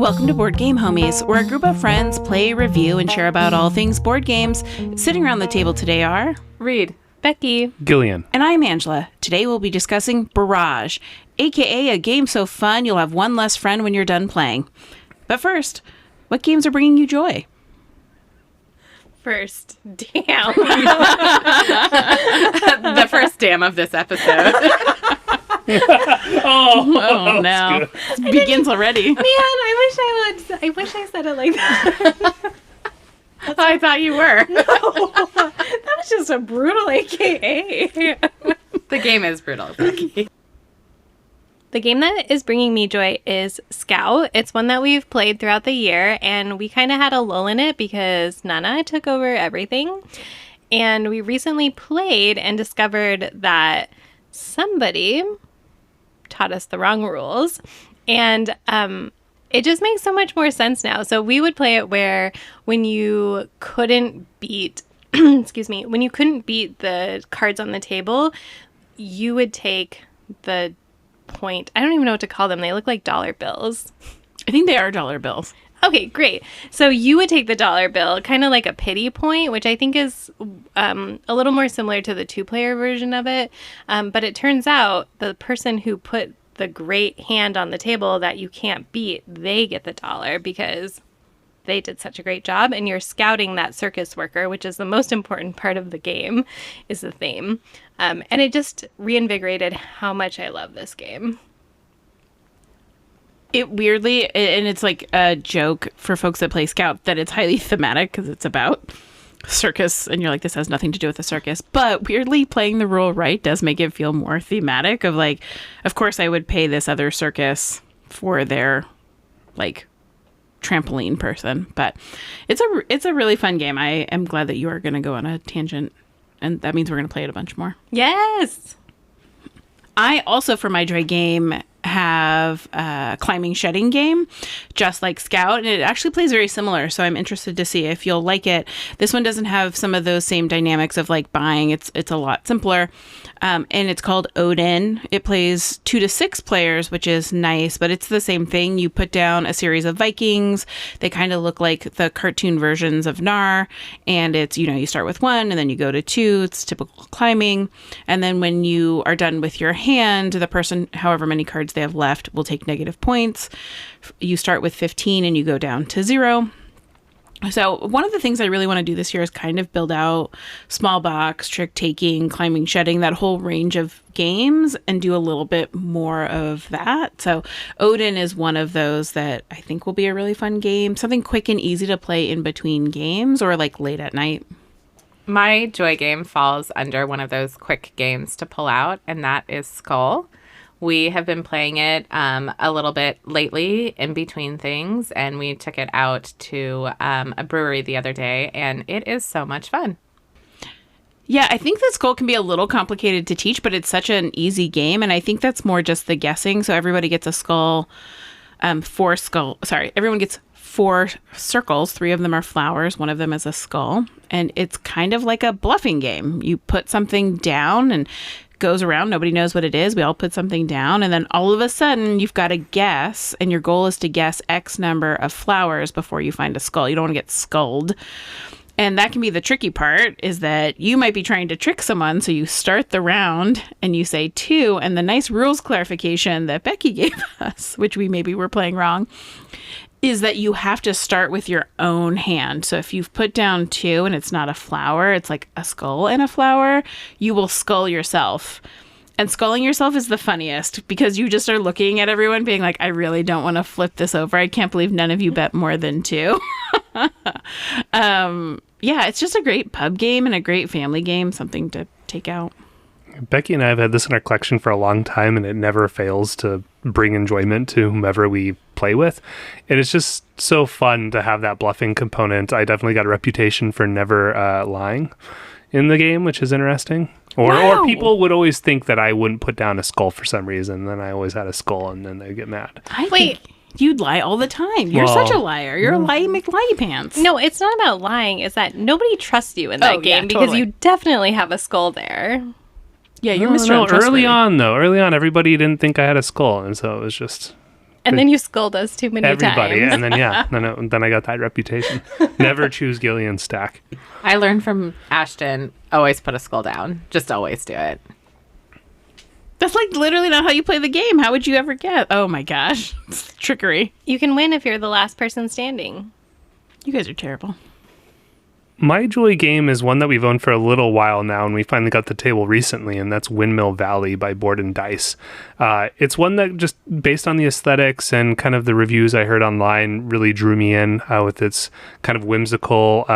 welcome to Board Game Homies, where a group of friends play, review, and share about all things board games. Sitting around the table today are Reed, Becky, Gillian, and I'm Angela. Today we'll be discussing Barrage, aka a game so fun you'll have one less friend when you're done playing. But first, what games are bringing you joy? first. Damn. the first damn of this episode. Oh no. It begins already. Man, I wish I said it like that. I thought you were. No, that was just a brutal AKA. The game is brutal, Becky. The game that is bringing me joy is Scout. It's one that we've played throughout the year, and we kind of had a lull in it because Nana took over everything. And we recently played and discovered that somebody taught us the wrong rules. And it just makes so much more sense now. So we would play it where when you couldn't beat, when you couldn't beat the cards on the table, you would take the point. I don't even know what to call them. They look like dollar bills. I think they are dollar bills. Okay, great. So you would take the dollar bill, kind of like a pity point, which I think is a little more similar to the two-player version of it. But it turns out the person who put the great hand on the table that you can't beat, they get the dollar because they did such a great job. And you're scouting that circus worker, which is the most important part of the game, is the theme. And it just reinvigorated how much I love this game. It weirdly, and it's like a joke for folks that play Scout, that it's highly thematic because it's about circus, and you're like, this has nothing to do with the circus. But weirdly, playing the rule right does make it feel more thematic of like, of course I would pay this other circus for their, like, trampoline person. But it's a really fun game. I am glad that you are going to go on a tangent, and that means we're going to play it a bunch more. Yes! I also, for my joy game, have a climbing shedding game, just like Scout, and it actually plays very similar, so I'm interested to see if you'll like it. This one doesn't have some of those same dynamics of like buying. It's a lot simpler, and it's called Odin. It plays 2 to 6 players, which is nice, but it's the same thing. You put down a series of Vikings. They kind of look like the cartoon versions of Nar, and it's, you start with 1 and then you go to 2. It's typical climbing, and then when you are done with your hand, the person, however many cards they have left, will take negative points. You start with 15 and you go down to 0. So one of the things I really want to do this year is kind of build out small box, trick taking, climbing, shedding, that whole range of games, and do a little bit more of that. So Odin is one of those that I think will be a really fun game, something quick and easy to play in between games or like late at night. My joy game falls under one of those quick games to pull out, and that is Skull. We have been playing it a little bit lately in between things, and we took it out to a brewery the other day, and it is so much fun. Yeah, I think the Skull can be a little complicated to teach, but it's such an easy game, and I think that's more just the guessing. So everybody gets a skull, everyone gets 4 circles. 3 of them are flowers, 1 of them is a skull, and it's kind of like a bluffing game. You put something down and goes around, nobody knows what it is, we all put something down, and then all of a sudden you've got to guess, and your goal is to guess X number of flowers before you find a skull. You don't want to get skulled, and that can be the tricky part, is that you might be trying to trick someone, so you start the round and you say 2, and the nice rules clarification that Becky gave us, which we maybe were playing wrong, is that you have to start with your own hand. So if you've put down 2 and it's not a flower, it's like a skull and a flower, you will skull yourself. And sculling yourself is the funniest because you just are looking at everyone being like, I really don't want to flip this over. I can't believe none of you bet more than 2. Yeah, it's just a great pub game and a great family game, something to take out. Becky and I have had this in our collection for a long time, and it never fails to bring enjoyment to whomever we play with. And it's just so fun to have that bluffing component. I definitely got a reputation for never lying in the game, which is interesting. Or people would always think that I wouldn't put down a skull for some reason. Then I always had a skull, and then they'd get mad. I think you'd lie all the time. You're such a liar. You're a lie pants. No, it's not about lying. It's that nobody trusts you in that game because you definitely have a skull there. Yeah, you're Mr. Early on, everybody didn't think I had a skull, and so it was just And then you scold us too many Everybody, times. and then I got that reputation. Never choose Gillian's stack. I learned from Ashton, always put a skull down. Just always do it. That's like literally not how you play the game. How would you ever get? Oh my gosh. It's trickery. You can win if you're the last person standing. You guys are terrible. My joy game is one that we've owned for a little while now, and we finally got the table recently, and that's Windmill Valley by Board and Dice. It's one that just based on the aesthetics and kind of the reviews I heard online really drew me in with its kind of whimsical,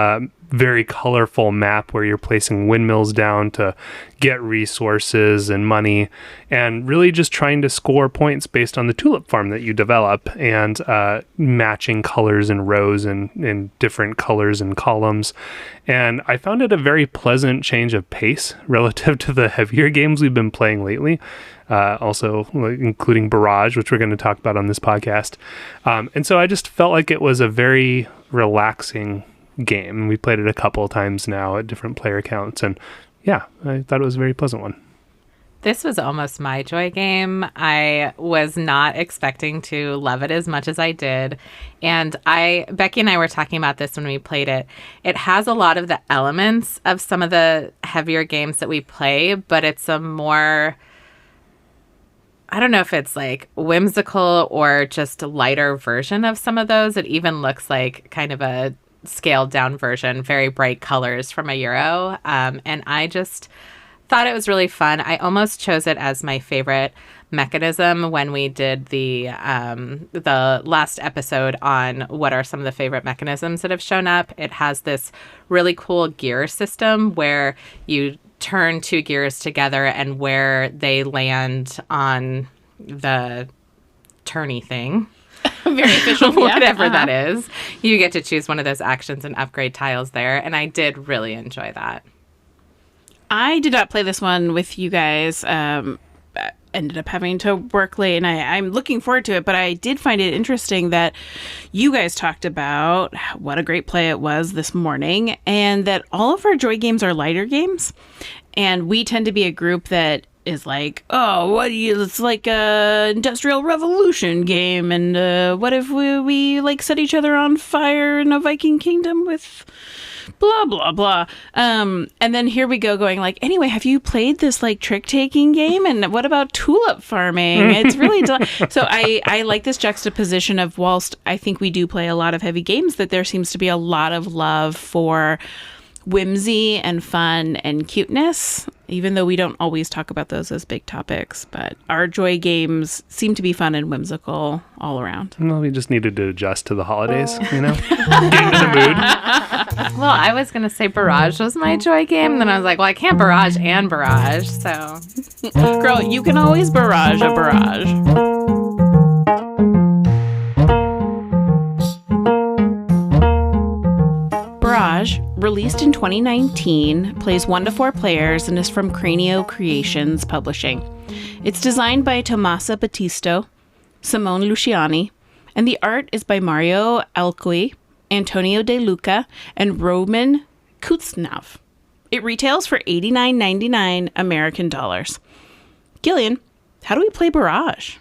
very colorful map where you're placing windmills down to get resources and money, and really just trying to score points based on the tulip farm that you develop, and matching colors and rows and in different colors and columns. And I found it a very pleasant change of pace relative to the heavier games we've been playing lately. Also including Barrage, which we're going to talk about on this podcast. And so I just felt like it was a very relaxing game. We played it a couple of times now at different player counts, and yeah, I thought it was a very pleasant one. This was almost my joy game. I was not expecting to love it as much as I did. And Becky and I were talking about this when we played it. It has a lot of the elements of some of the heavier games that we play, but it's a more, I don't know if it's like whimsical or just a lighter version of some of those. It even looks like kind of a scaled down version, very bright colors from a Euro. And I just thought it was really fun. I almost chose it as my favorite mechanism when we did the last episode on what are some of the favorite mechanisms that have shown up. It has this really cool gear system where you turn two gears together, and where they land on the turny thing, Very efficient. whatever that is, you get to choose one of those actions and upgrade tiles there. And I did really enjoy that. I did not play this one with you guys. Ended up having to work late, and I'm looking forward to it, but I did find it interesting that you guys talked about what a great play it was this morning, and that all of our joy games are lighter games, and we tend to be a group that is like, oh, it's like a Industrial Revolution game, and what if we like set each other on fire in a Viking kingdom with blah blah blah, and then here we go going like, anyway, have you played this like trick taking game, and what about tulip farming? It's really so I like this juxtaposition of, whilst I think we do play a lot of heavy games, that there seems to be a lot of love for whimsy and fun and cuteness, even though we don't always talk about those as big topics. But our joy games seem to be fun and whimsical all around. Well, we just needed to adjust to the holidays, get into the mood. Well, I was going to say Barrage was my joy game. Then I was like, well, I can't Barrage and Barrage. So, Girl, you can always barrage a barrage. Barrage, released in 2019, plays 1 to 4 players and is from Cranio Creations Publishing. It's designed by Tommaso Battisto, Simone Luciani, and the art is by Mario Alcui, Antonio De Luca, and Roman Kutsnav. It retails for $89.99 American dollars. Gillian, how do we play Barrage?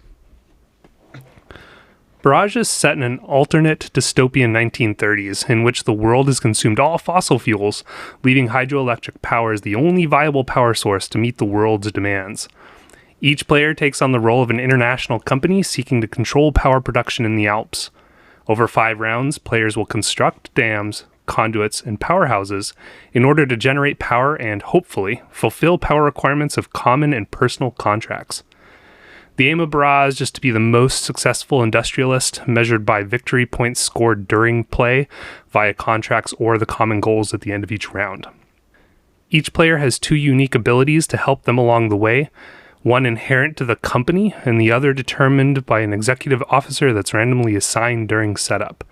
Barrage is set in an alternate dystopian 1930s in which the world has consumed all fossil fuels, leaving hydroelectric power as the only viable power source to meet the world's demands. Each player takes on the role of an international company seeking to control power production in the Alps. Over 5 rounds, players will construct dams, conduits, and powerhouses in order to generate power and, hopefully, fulfill power requirements of common and personal contracts. The aim of Barrage is to be the most successful industrialist, measured by victory points scored during play via contracts or the common goals at the end of each round. Each player has 2 unique abilities to help them along the way, one inherent to the company and the other determined by an executive officer that's randomly assigned during setup.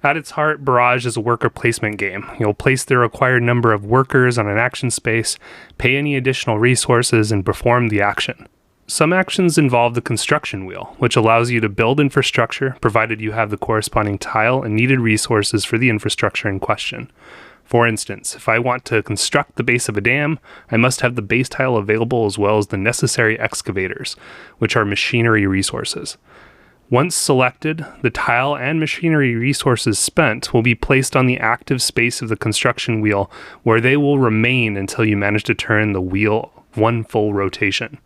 At its heart, Barrage is a worker placement game. You'll place the required number of workers on an action space, pay any additional resources, and perform the action. Some actions involve the construction wheel, which allows you to build infrastructure provided you have the corresponding tile and needed resources for the infrastructure in question. For instance, if I want to construct the base of a dam, I must have the base tile available as well as the necessary excavators, which are machinery resources. Once selected, the tile and machinery resources spent will be placed on the active space of the construction wheel, where they will remain until you manage to turn the wheel one full rotation.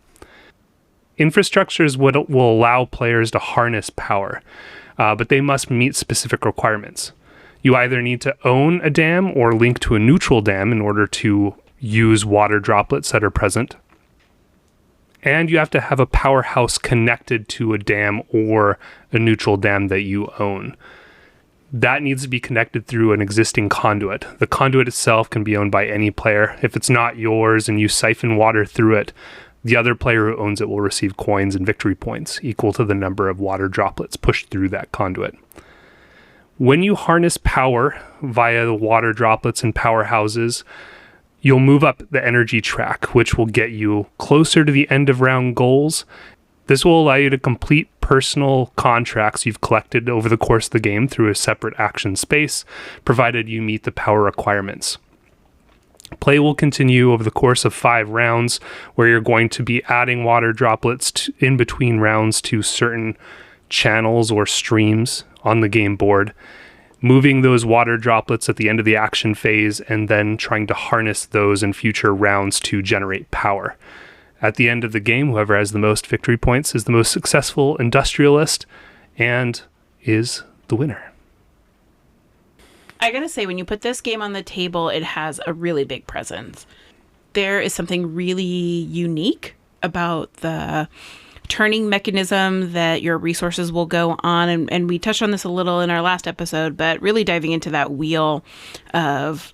Infrastructures will allow players to harness power, but they must meet specific requirements. You either need to own a dam or link to a neutral dam in order to use water droplets that are present. And you have to have a powerhouse connected to a dam or a neutral dam that you own. That needs to be connected through an existing conduit. The conduit itself can be owned by any player. If it's not yours and you siphon water through it, the other player who owns it will receive coins and victory points equal to the number of water droplets pushed through that conduit. When you harness power via the water droplets and powerhouses, you'll move up the energy track, which will get you closer to the end of round goals. This will allow you to complete personal contracts you've collected over the course of the game through a separate action space, provided you meet the power requirements. Play will continue over the course of 5 rounds, where you're going to be adding water droplets in between rounds to certain channels or streams on the game board, moving those water droplets at the end of the action phase, and then trying to harness those in future rounds to generate power. At the end of the game, whoever has the most victory points is the most successful industrialist and is the winner. I gotta say, when you put this game on the table, it has a really big presence. There is something really unique about the turning mechanism that your resources will go on. And we touched on this a little in our last episode, but really diving into that wheel of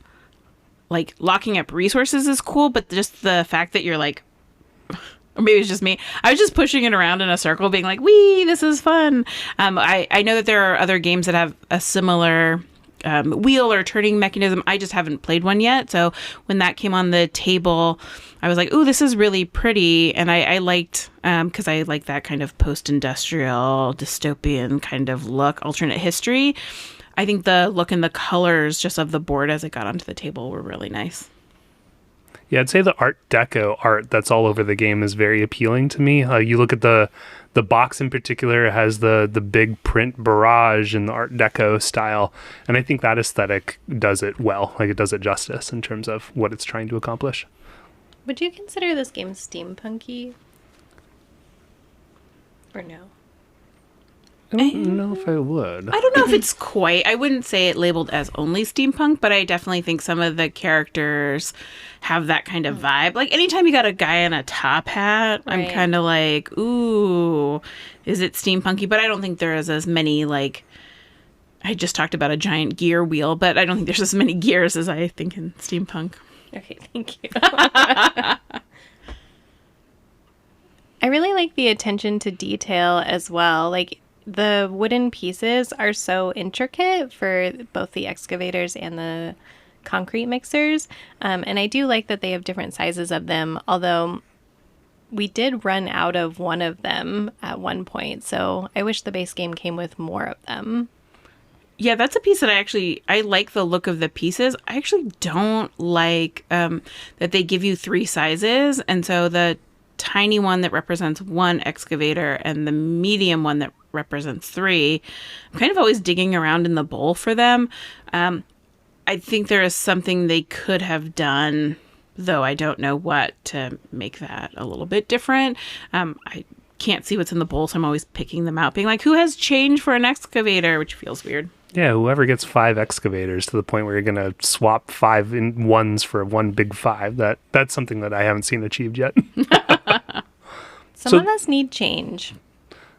like locking up resources is cool, but just the fact that you're like, or maybe it's just me, I was just pushing it around in a circle being like, wee, this is fun. I know that there are other games that have a similar wheel or turning mechanism. I just haven't played one yet. So when that came on the table, I was like, ooh, this is really pretty. And I liked, because I like that kind of post-industrial dystopian kind of look, alternate history. I think the look and the colors just of the board as it got onto the table were really nice. Yeah, I'd say the Art Deco art that's all over the game is very appealing to me. You look at the box in particular, it has the big print Barrage in the Art Deco style, and I think that aesthetic does it well. Like, it does it justice in terms of what it's trying to accomplish. Would you consider this game steampunky? Or no? I don't know if I would. I don't know if it's quite, I wouldn't say it labeled as only steampunk, but I definitely think some of the characters have that kind of vibe. Like anytime you got a guy in a top hat, Right. I'm kind of like, ooh, is it steampunky? But I don't think there is as many, like, I just talked about a giant gear wheel, but I don't think there's as many gears as I think in steampunk. Okay, thank you. I really like the attention to detail as well. Like, the wooden pieces are so intricate for both the excavators and the concrete mixers. And I do like that they have different sizes of them, although we did run out of one of them at one point. So I wish the base game came with more of them. Yeah, that's a piece that I like the look of the pieces. I actually don't like that they give you 3 sizes. And so the tiny one that represents 1 excavator and the medium one that represents 3. I'm kind of always digging around in the bowl for them. I think there is something they could have done, though I don't know what, to make that a little bit different. I can't see what's in the bowl, so I'm always picking them out, being like, who has change for an excavator, which feels weird. Yeah, whoever gets 5 excavators to the point where you're going to swap 5 in ones for one big 5, that's something that I haven't seen achieved yet. Some of us need change.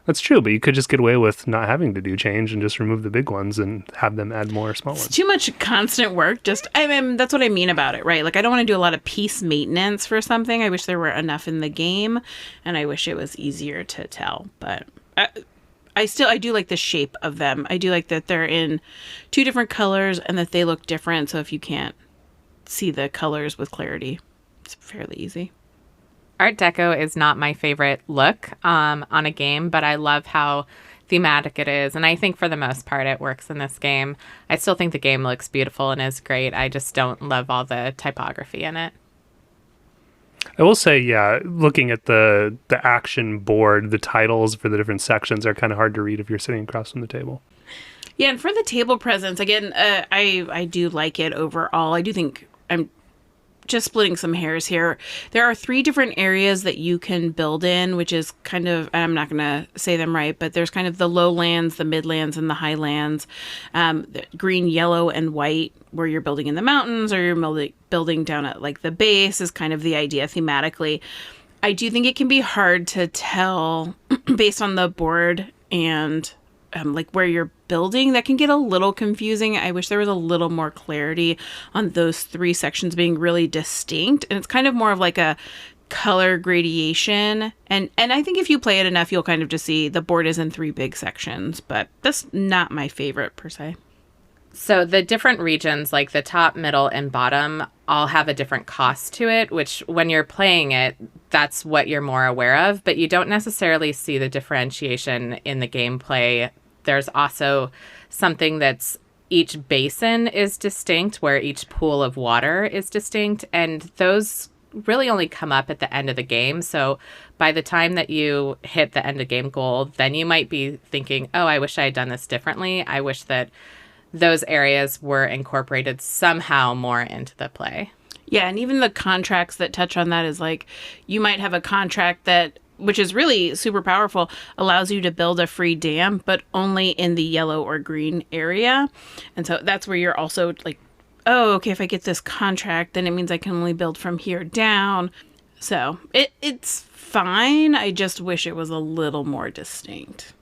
That's true, but you could just get away with not having to do change and just remove the big ones and have them add more small It's ones. too much constant work. I mean, that's what I mean about it, right? Like, I don't want to do a lot of piece maintenance for something. I wish there were enough in the game, and I wish it was easier to tell. But I do like the shape of them. I do like that they're in 2 different colors and that they look different. So if you can't see the colors with clarity, it's fairly easy. Art Deco is not my favorite look on a game, but I love how thematic it is. And I think for the most part, it works in this game. I still think the game looks beautiful and is great. I just don't love all the typography in it. I will say, yeah, looking at the action board, the titles for the different sections are kind of hard to read if you're sitting across from the table. Yeah, and for the table presence, again, I do like it overall. I do think I'm just splitting some hairs here. There are 3 different areas that you can build in, which is kind of, I'm not going to say them right, but there's kind of the lowlands, the midlands, and the highlands. The green, yellow, and white, where you're building in the mountains or you're building down at like the base is kind of the idea thematically. I do think it can be hard to tell based on the board and like where you're building. That can get a little confusing. I wish there was a little more clarity on those 3 sections being really distinct. And it's kind of more of like a color gradation. And I think if you play it enough, you'll kind of just see the board is in 3 big sections, but that's not my favorite per se. So the different regions, like the top, middle, and bottom, all have a different cost to it, which when you're playing it, that's what you're more aware of, but you don't necessarily see the differentiation in the gameplay. There's also something that's each basin is distinct, where each pool of water is distinct, and those really only come up at the end of the game. So by the time that you hit the end of game goal, then you might be thinking, oh, I wish I had done this differently. I wish that those areas were incorporated somehow more into the play. Yeah, and even the contracts that touch on that is like, you might have a contract that, which is really super powerful, allows you to build a free dam, but only in the yellow or green area. And so that's where you're also like, oh, okay, if I get this contract, then it means I can only build from here down. So it's fine. I just wish it was a little more distinct.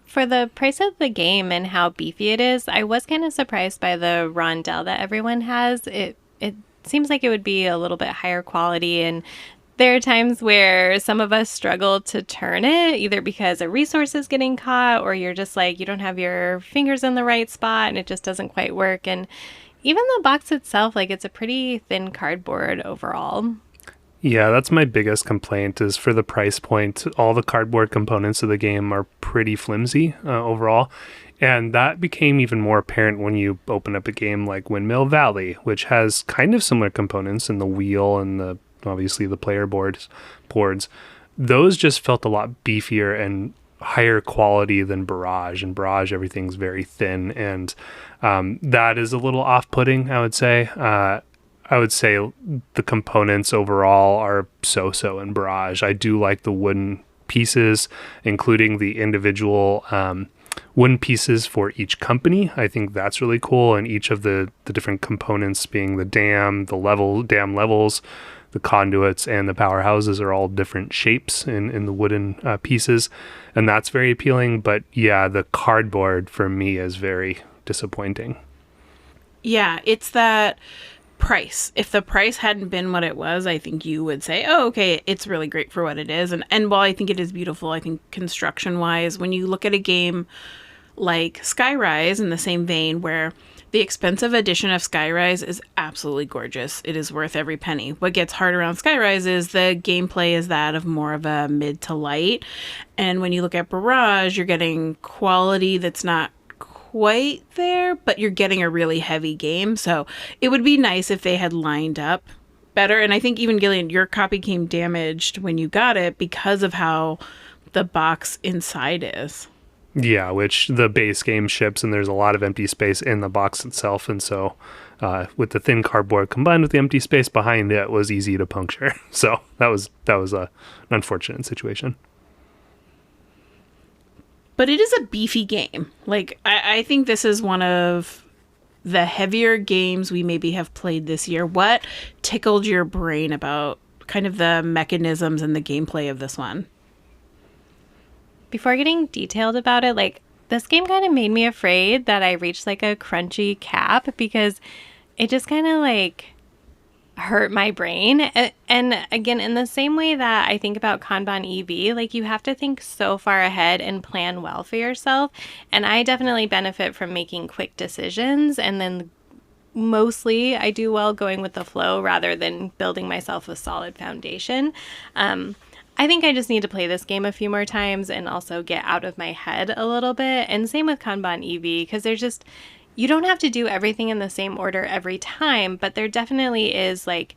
For the price of the game and how beefy it is, I was kind of surprised by the rondel that everyone has. It seems like it would be a little bit higher quality, and there are times where some of us struggle to turn it, either because a resource is getting caught or you're just like, you don't have your fingers in the right spot and it just doesn't quite work. And even the box itself, like, it's a pretty thin cardboard overall. Yeah, that's my biggest complaint is for the price point. All the cardboard components of the game are pretty flimsy overall. And that became even more apparent when you open up a game like Windmill Valley, which has kind of similar components in the wheel and obviously the player boards. Those just felt a lot beefier and higher quality than Barrage. And Barrage, everything's very thin. And that is a little off-putting, I would say. I would say the components overall are so-so in Barrage. I do like the wooden pieces, including the individual wooden pieces for each company. I think that's really cool. And each of the different components being the dam, dam levels, the conduits, and the powerhouses are all different shapes in the wooden pieces. And that's very appealing. But yeah, the cardboard for me is very disappointing. Yeah, it's that price. If the price hadn't been what it was, I think you would say, oh, okay, it's really great for what it is. And while I think it is beautiful, I think construction wise, when you look at a game like Skyrise in the same vein, where the expensive edition of Skyrise is absolutely gorgeous, it is worth every penny. What gets hard around Skyrise is the gameplay is that of more of a mid to light. And when you look at Barrage, you're getting quality that's not quite there, but you're getting a really heavy game. So it would be nice if they had lined up better. And I think even Gillian, your copy came damaged when you got it because of how the box inside is. Yeah, which the base game ships, and there's a lot of empty space in the box itself. And so with the thin cardboard combined with the empty space behind it was easy to puncture. So that was an unfortunate situation. But it is a beefy game. Like, I think this is one of the heavier games we maybe have played this year. What tickled your brain about kind of the mechanisms and the gameplay of this one? Before getting detailed about it, like, this game kind of made me afraid that I reached like a crunchy cap because it just kind of like hurt my brain. And again, in the same way that I think about Kanban EV, like, you have to think so far ahead and plan well for yourself. And I definitely benefit from making quick decisions, and then mostly I do well going with the flow rather than building myself a solid foundation. I think I just need to play this game a few more times and also get out of my head a little bit. And same with Kanban EV, because there's just, you don't have to do everything in the same order every time, but there definitely is like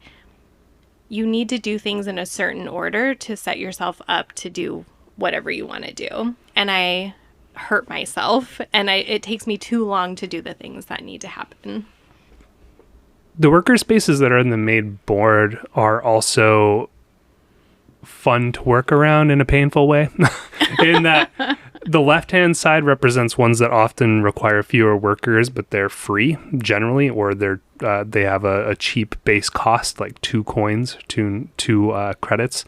you need to do things in a certain order to set yourself up to do whatever you want to do. And I hurt myself, and it takes me too long to do the things that need to happen. The worker spaces that are in the main board are also fun to work around in a painful way. In that the left-hand side represents ones that often require fewer workers, but they're free generally, or they have a cheap base cost, like 2 coins, two credits.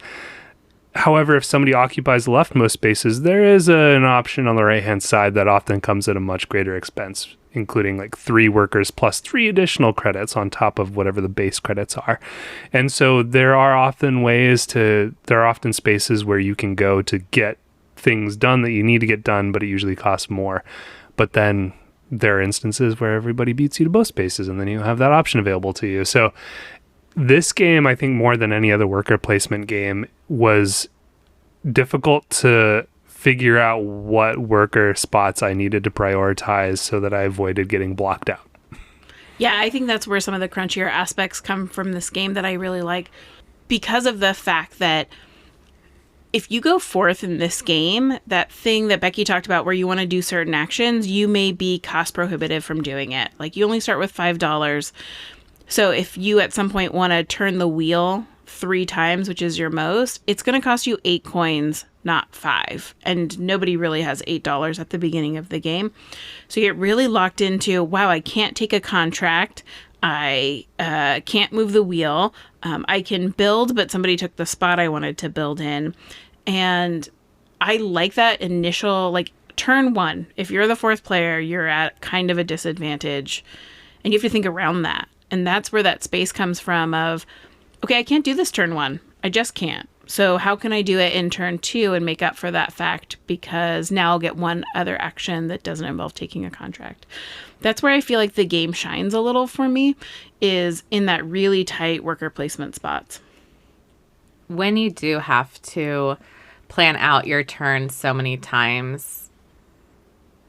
However, if somebody occupies the leftmost spaces, there is an option on the right-hand side that often comes at a much greater expense, including like 3 workers plus 3 additional credits on top of whatever the base credits are. And so there are often spaces where you can go to get things done that you need to get done, but it usually costs more. But then there are instances where everybody beats you to both spaces, and then you have that option available to you. So this game, I think more than any other worker placement game, was difficult to figure out what worker spots I needed to prioritize so that I avoided getting blocked out. Yeah, I think that's where some of the crunchier aspects come from this game that I really like, because of the fact that if you go fourth in this game, that thing that Becky talked about where you want to do certain actions, you may be cost prohibitive from doing it. Like, you only start with $5. So if you at some point want to turn the wheel 3 times, which is your most, it's going to cost you 8 coins, not 5. And nobody really has $8 at the beginning of the game. So you get really locked into, wow, I can't take a contract. I can't move the wheel. I can build, but somebody took the spot I wanted to build in. And I like that initial, like, turn 1. If you're the 4th player, you're at kind of a disadvantage. And you have to think around that. And that's where that space comes from of, okay, I can't do this turn 1. I just can't. So how can I do it in turn 2 and make up for that fact? Because now I'll get one other action that doesn't involve taking a contract. That's where I feel like the game shines a little for me, is in that really tight worker placement spots. When you do have to plan out your turn so many times,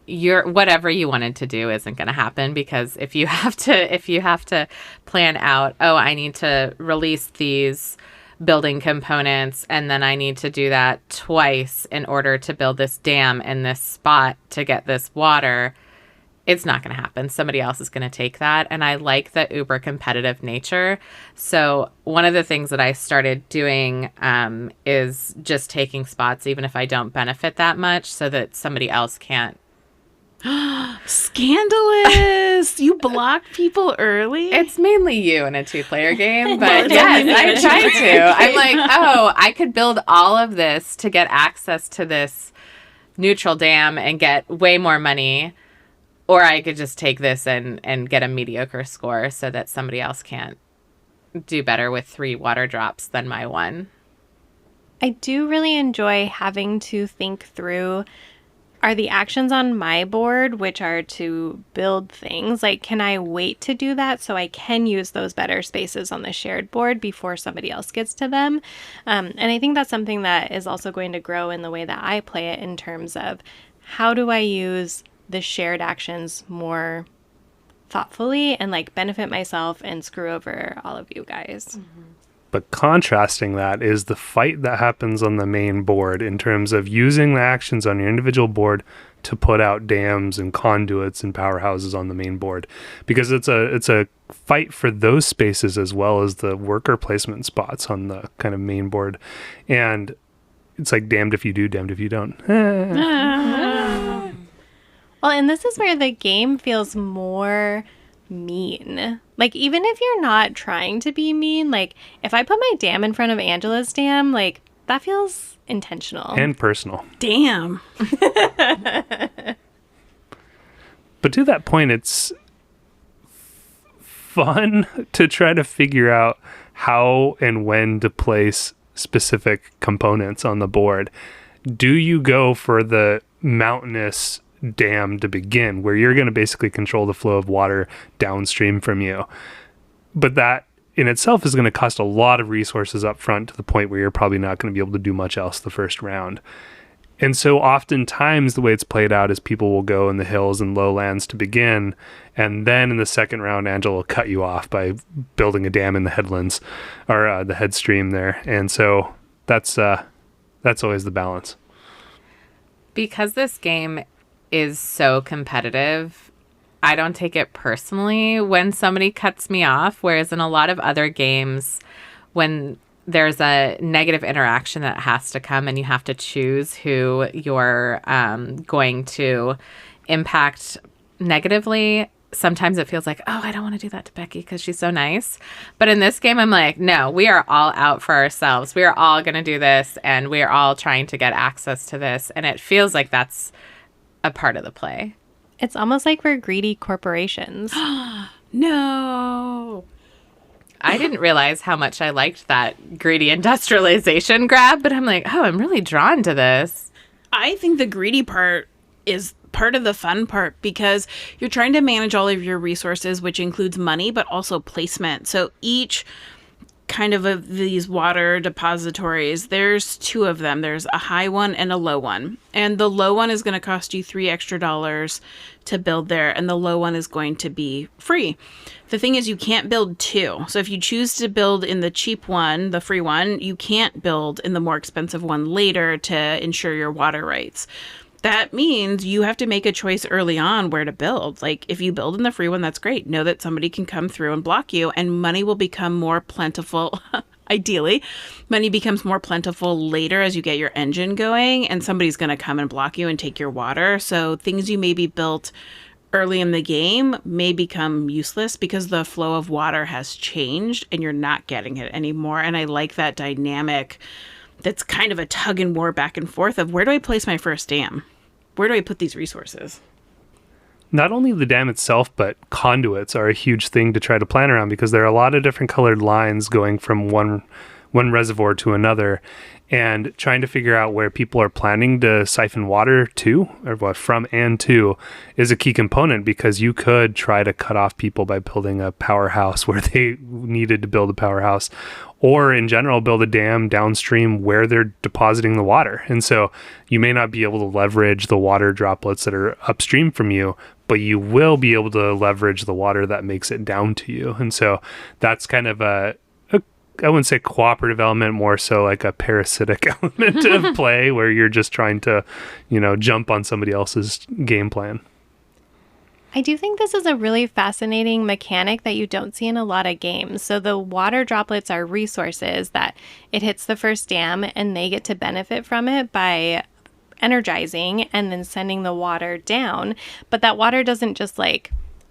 whatever you wanted to do isn't going to happen, because if you have to plan out, oh, I need to release these building components, and then I need to do that twice in order to build this dam in this spot to get this water, it's not going to happen. Somebody else is going to take that. And I like the uber competitive nature. So one of the things that I started doing is just taking spots, even if I don't benefit that much, so that somebody else can't. Scandalous! You block people early? It's mainly you in a 2-player game, but yes, I try to. I'm like, oh, I could build all of this to get access to this neutral dam and get way more money, or I could just take this and get a mediocre score so that somebody else can't do better with 3 water drops than my 1. I do really enjoy having to think through, are the actions on my board, which are to build things, like, can I wait to do that so I can use those better spaces on the shared board before somebody else gets to them? And I think that's something that is also going to grow in the way that I play it, in terms of how do I use the shared actions more thoughtfully and, like, benefit myself and screw over all of you guys. Mm-hmm. But contrasting that is the fight that happens on the main board in terms of using the actions on your individual board to put out dams and conduits and powerhouses on the main board, because it's a fight for those spaces as well as the worker placement spots on the kind of main board. And it's like damned if you do, damned if you don't. Well, and this is where the game feels more mean. Like, even if you're not trying to be mean, like, if I put my dam in front of Angela's dam, like, that feels intentional. And personal. Damn. But to that point, it's fun to try to figure out how and when to place specific components on the board. Do you go for the mountainous dam to begin, where you're going to basically control the flow of water downstream from you? But that in itself is going to cost a lot of resources up front, to the point where you're probably not going to be able to do much else the first round. And so oftentimes the way it's played out is people will go in the hills and lowlands to begin, and then in the second round, Angela will cut you off by building a dam in the headlands or the headstream there. And so that's always the balance. Because this game is so competitive, I don't take it personally when somebody cuts me off, whereas in a lot of other games, when there's a negative interaction that has to come and you have to choose who you're going to impact negatively, sometimes it feels like, oh, I don't want to do that to Becky because she's so nice. But in this game, I'm like, no, we are all out for ourselves. We are all going to do this, and we are all trying to get access to this. And it feels like that's a part of the play. It's almost like we're greedy corporations. No. I didn't realize how much I liked that greedy industrialization grab, but I'm like, oh, I'm really drawn to this. I think the greedy part is part of the fun part because you're trying to manage all of your resources, which includes money, but also placement. So each kind of these water depositories, there's two of them. There's a high one and a low one. And the low one is going to cost you $3 extra to build there, and the low one is going to be free. The thing is, you can't build two. So if you choose to build in the cheap one, the free one, you can't build in the more expensive one later to ensure your water rights. That means you have to make a choice early on where to build. Like, if you build in the free one, that's great. Know that somebody can come through and block you, and money will become more plentiful. Ideally, money becomes more plentiful later as you get your engine going, and somebody's going to come and block you and take your water. So things you maybe built early in the game may become useless because the flow of water has changed and you're not getting it anymore. And I like that dynamic. That's kind of a tug and war back and forth of, where do I place my first dam? Where do I put these resources? Not only the dam itself, but conduits are a huge thing to try to plan around because there are a lot of different colored lines going from one reservoir to another, and trying to figure out where people are planning to siphon water to, or from and to, is a key component because you could try to cut off people by building a powerhouse where they needed to build a powerhouse, or in general build a dam downstream where they're depositing the water. And so you may not be able to leverage the water droplets that are upstream from you, but you will be able to leverage the water that makes it down to you. And so that's kind of I wouldn't say cooperative element, more so like a parasitic element of play where you're just trying to, jump on somebody else's game plan. I do think this is a really fascinating mechanic that you don't see in a lot of games. So the water droplets are resources that it hits the first dam and they get to benefit from it by energizing and then sending the water down. But that water doesn't just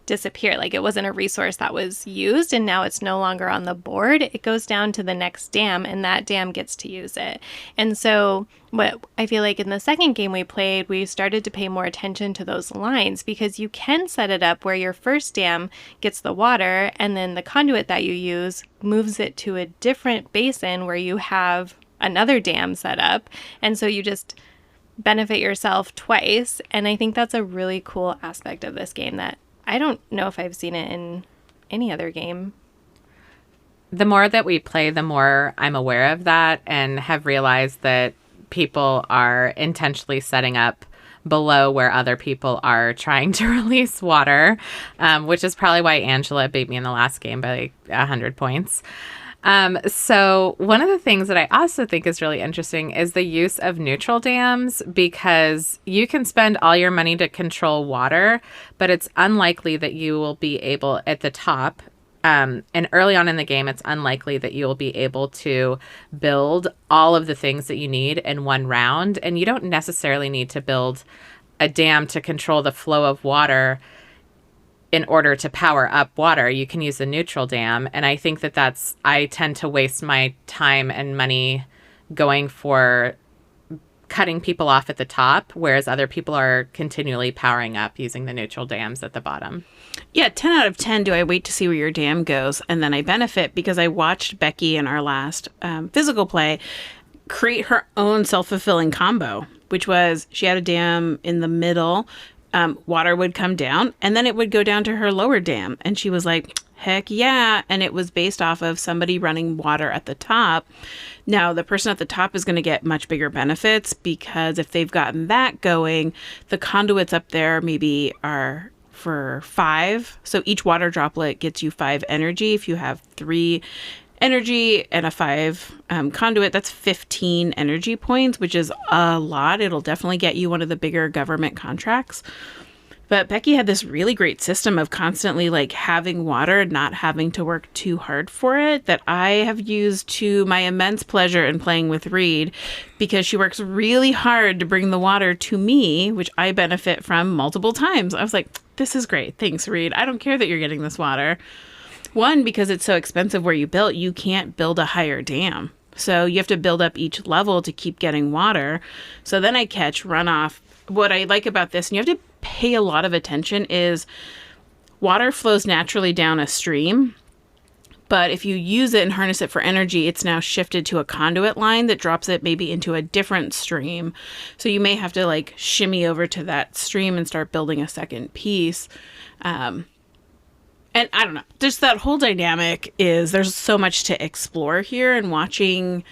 disappear. It wasn't a resource that was used and now it's no longer on the board. It goes down to the next dam and that dam gets to use it. And so what I feel like in the second game we played, we started to pay more attention to those lines because you can set it up where your first dam gets the water and then the conduit that you use moves it to a different basin where you have another dam set up. And so you just benefit yourself twice. And I think that's a really cool aspect of this game that I don't know if I've seen it in any other game. The more that we play, the more I'm aware of that and have realized that people are intentionally setting up below where other people are trying to release water, which is probably why Angela beat me in the last game by 100 points. So one of the things that I also think is really interesting is the use of neutral dams, because you can spend all your money to control water, but it's unlikely that you will be able at the top. And early on in the game, it's unlikely that you'll be able to build all of the things that you need in one round. And you don't necessarily need to build a dam to control the flow of water in order to power up water. You can use a neutral dam. And I think I tend to waste my time and money going for cutting people off at the top, whereas other people are continually powering up using the neutral dams at the bottom. Yeah, 10 out of 10 do I wait to see where your dam goes, and then I benefit because I watched Becky in our last physical play create her own self-fulfilling combo, which was she had a dam in the middle, water would come down, and then it would go down to her lower dam, and she was like, Heck yeah. And it was based off of somebody running water at the top. Now, the person at the top is going to get much bigger benefits because if they've gotten that going, the conduits up there maybe are for 5. So each water droplet gets you 5 energy. If you have 3 energy and a 5 conduit, that's 15 energy points, which is a lot. It'll definitely get you one of the bigger government contracts. But Becky had this really great system of constantly like having water and not having to work too hard for it that I have used to my immense pleasure in playing with Reed, because she works really hard to bring the water to me, which I benefit from multiple times. I was like, this is great. Thanks, Reed. I don't care that you're getting this water. One, because it's so expensive where you built, you can't build a higher dam. So you have to build up each level to keep getting water. So then I catch runoff. What I like about this, and you have to pay a lot of attention, is water flows naturally down a stream. But if you use it and harness it for energy, it's now shifted to a conduit line that drops it maybe into a different stream. So you may have to like shimmy over to that stream and start building a second piece. And I don't know, just that whole dynamic there's so much to explore here, and watching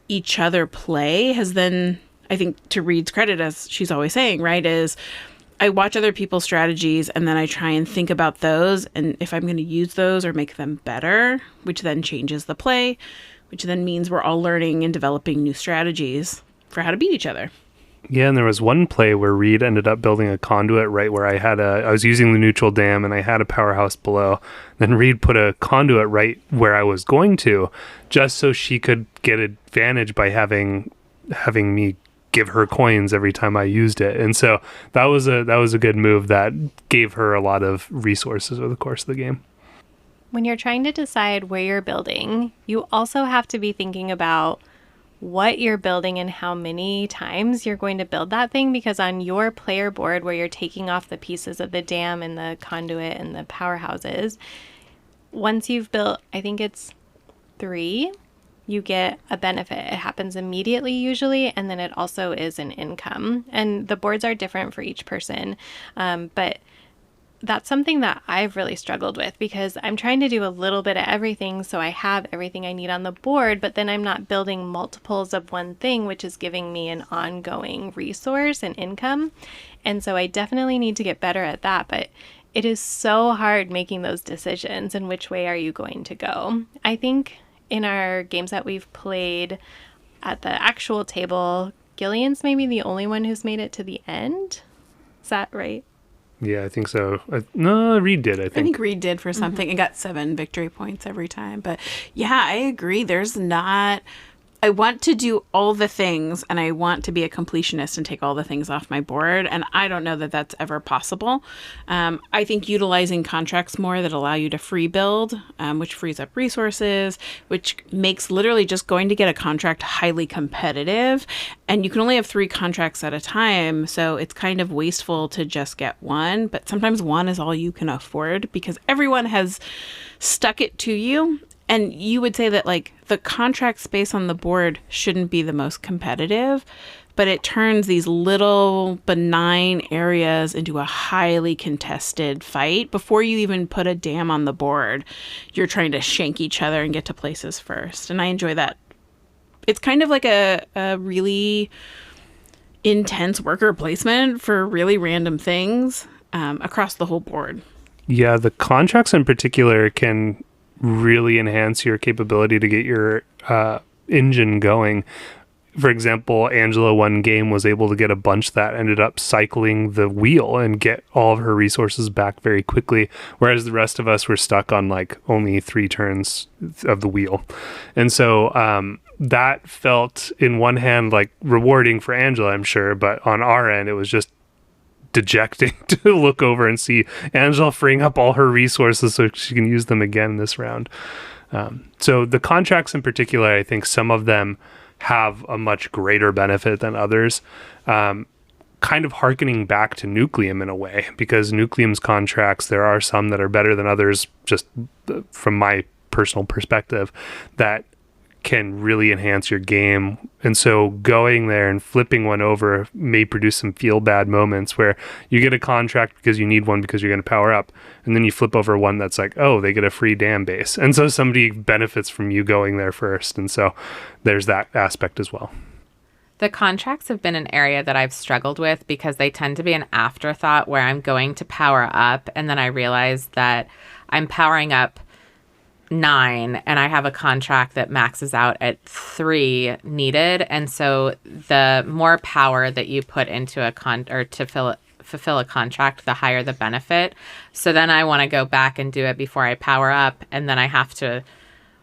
each other play has then, I think, to Reed's credit, as she's always saying, right, is I watch other people's strategies and then I try and think about those and if I'm going to use those or make them better, which then changes the play, which then means we're all learning and developing new strategies for how to beat each other. Yeah, and there was one play where Reed ended up building a conduit right where I was using the neutral dam and I had a powerhouse below. Then Reed put a conduit right where I was going to, just so she could get advantage by having me give her coins every time I used it. And so that was a good move that gave her a lot of resources over the course of the game. When you're trying to decide where you're building, you also have to be thinking about what you're building and how many times you're going to build that thing, because on your player board where you're taking off the pieces of the dam and the conduit and the powerhouses, once you've built, I think it's 3, you get a benefit. It happens immediately usually, and then it also is an income. And the boards are different for each person, but that's something that I've really struggled with, because I'm trying to do a little bit of everything so I have everything I need on the board, but then I'm not building multiples of one thing, which is giving me an ongoing resource and income. And so I definitely need to get better at that, but it is so hard making those decisions and which way are you going to go. I think in our games that we've played at the actual table, Gillian's maybe the only one who's made it to the end. Is that right? Yeah, I think so. No, Reed did, I I think. think Reed did for something. It got 7 victory points every time. But yeah, I agree. I want to do all the things and I want to be a completionist and take all the things off my board. And I don't know that that's ever possible. I think utilizing contracts more that allow you to free build, which frees up resources, which makes literally just going to get a contract highly competitive. And you can only have 3 contracts at a time. So it's kind of wasteful to just get one. But sometimes one is all you can afford because everyone has stuck it to you. And you would say that like the contract space on the board shouldn't be the most competitive, but it turns these little benign areas into a highly contested fight. Before you even put a dam on the board, you're trying to shank each other and get to places first. And I enjoy that. It's kind of like a really intense worker placement for really random things across the whole board. Yeah, the contracts in particular can really enhance your capability to get your engine going. For example, Angela one game was able to get a bunch that ended up cycling the wheel and get all of her resources back very quickly, whereas the rest of us were stuck on like only 3 turns of the wheel. And so that felt in one hand like rewarding for Angela, I'm sure, but on our end it was just dejecting to look over and see Angela freeing up all her resources so she can use them again this round. So the contracts in particular, I think some of them have a much greater benefit than others, kind of hearkening back to Nucleum in a way, because Nucleum's contracts, there are some that are better than others, just from my personal perspective, that can really enhance your game. And so going there and flipping one over may produce some feel bad moments where you get a contract because you need one because you're going to power up. And then you flip over one that's like, oh, they get a free dam base. And so somebody benefits from you going there first. And so there's that aspect as well. The contracts have been an area that I've struggled with because they tend to be an afterthought where I'm going to power up and then I realize that I'm powering up 9 and I have a contract that maxes out at 3 needed. And so the more power that you put into a fulfill a contract, the higher the benefit. So then I want to go back and do it before I power up, and then I have to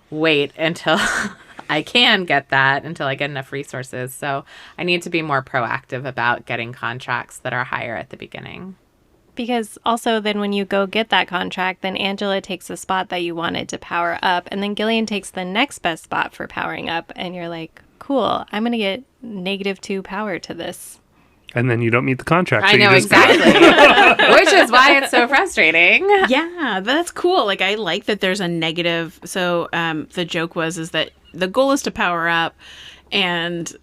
wait until I can get that, until I get enough resources. So I need to be more proactive about getting contracts that are higher at the beginning. Because also then when you go get that contract, then Angela takes the spot that you wanted to power up, and then Gillian takes the next best spot for powering up, and you're like, cool, I'm going to get -2 power to this. And then you don't meet the contract. I know, exactly. Which is why it's so frustrating. Yeah, that's cool. Like, I like that there's a negative. So the joke is that the goal is to power up, and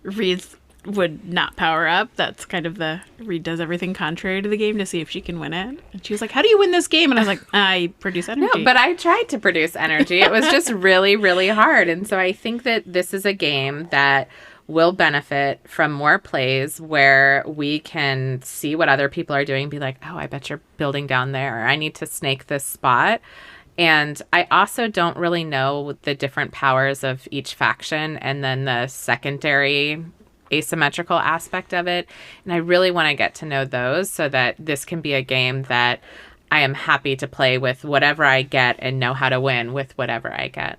Reed would not power up. That's kind of Reed does everything contrary to the game to see if she can win it. And she was like, how do you win this game? And I was like, I produce energy. No, but I tried to produce energy. It was just really, really hard. And so I think that this is a game that will benefit from more plays where we can see what other people are doing and be like, oh, I bet you're building down there. I need to snake this spot. And I also don't really know the different powers of each faction and then the secondary asymmetrical aspect of it. And I really want to get to know those so that this can be a game that I am happy to play with whatever I get and know how to win with whatever I get.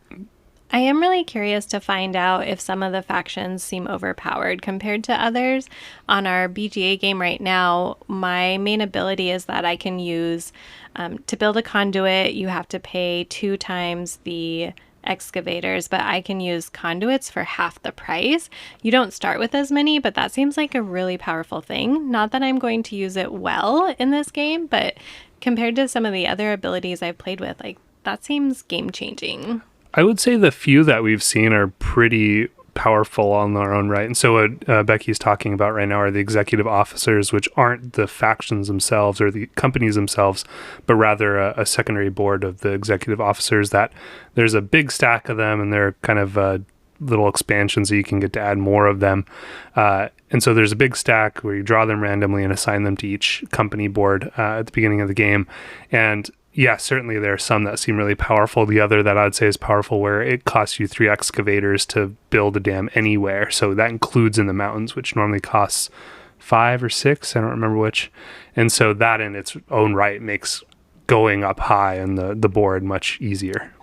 I am really curious to find out if some of the factions seem overpowered compared to others. On our BGA game right now, my main ability is that I can use, to build a conduit, you have to pay 2 times the excavators, but I can use conduits for half the price. You don't start with as many, but that seems like a really powerful thing. Not that I'm going to use it well in this game, but compared to some of the other abilities I've played with, like, that seems game-changing. I would say the few that we've seen are pretty powerful on their own right. And so what Becky's talking about right now are the executive officers, which aren't the factions themselves or the companies themselves, but rather a secondary board of the executive officers that there's a big stack of them, and they're kind of little expansions so you can get to add more of them. And so there's a big stack where you draw them randomly and assign them to each company board at the beginning of the game. And yeah, certainly there are some that seem really powerful. The other that I'd say is powerful where it costs you 3 excavators to build a dam anywhere. So that includes in the mountains, which normally costs 5 or 6. I don't remember which. And so that in its own right makes going up high on the board much easier.